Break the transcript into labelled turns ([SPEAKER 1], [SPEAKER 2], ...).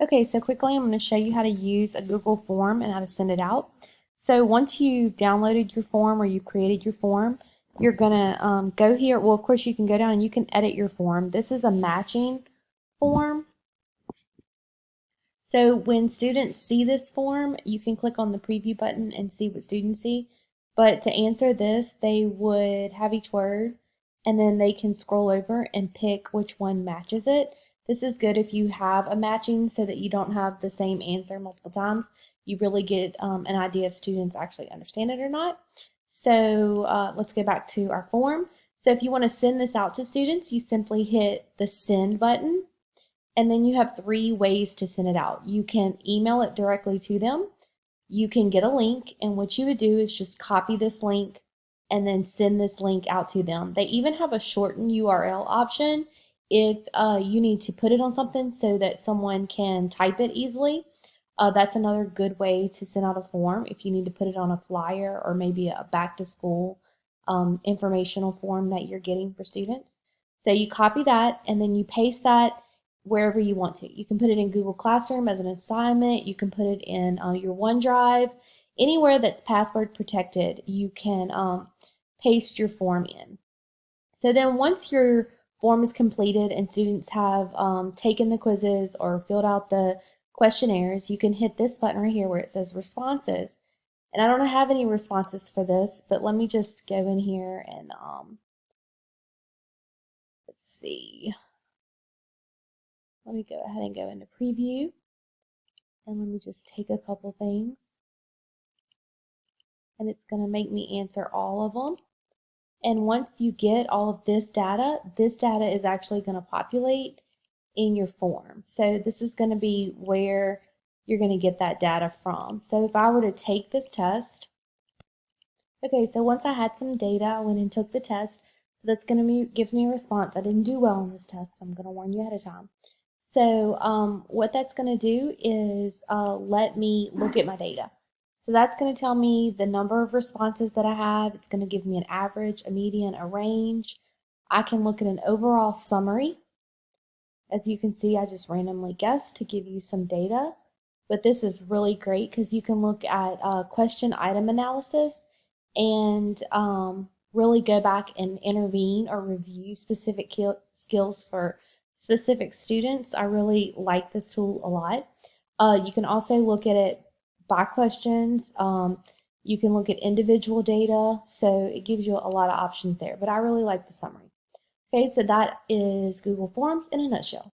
[SPEAKER 1] Okay, so quickly I'm going to show you how to use a Google form and how to send it out. So once you've downloaded your form or you've created your form, you're going to go here. Well, of course, you can go down and you can edit your form. This is a matching form. So when students see this form, you can click on the preview button and see what students see. But to answer this, they would have each word and then they can scroll over and pick which one matches it. This is good if you have a matching so that you don't have the same answer multiple times. You really get an idea if students actually understand it or not. So let's go back to our form. So if you want to send this out to students, you simply hit the send button. And then you have 3 ways to send it out. You can email it directly to them. You can get a link, and what you would do is just copy this link and then send this link out to them. They even have a shortened URL option if you need to put it on something so that someone can type it easily. That's another good way to send out a form if you need to put it on a flyer or maybe a back to school informational form that you're getting for students. So you copy that and then you paste that wherever you want to. You can put it in Google Classroom as an assignment. You can put it in your OneDrive. Anywhere that's password protected, you can paste your form in. So then once your form is completed and students have taken the quizzes or filled out the questionnaires, you can hit this button right here where it says responses. And I don't have any responses for this, but let me just go in here and let's see. Let me go ahead and go into preview. And let me just take a couple things. And it's going to make me answer all of them. And once you get all of this data is actually going to populate in your form. So this is going to be where you're going to get that data from. So if I were to take this test, okay, so once I had some data, I went and took the test. So that's going to give me a response. I didn't do well on this test, so I'm going to warn you ahead of time. So what that's going to do is let me look at my data. So that's going to tell me the number of responses that I have. It's going to give me an average, a median, a range. I can look at an overall summary. As you can see, I just randomly guessed to give you some data. But this is really great because you can look at question item analysis and really go back and intervene or review specific skills for specific students. I really like this tool a lot. You can also look at it by questions. You can look at individual data, so it gives you a lot of options there, but I really like the summary. Okay, so that is Google Forms in a nutshell.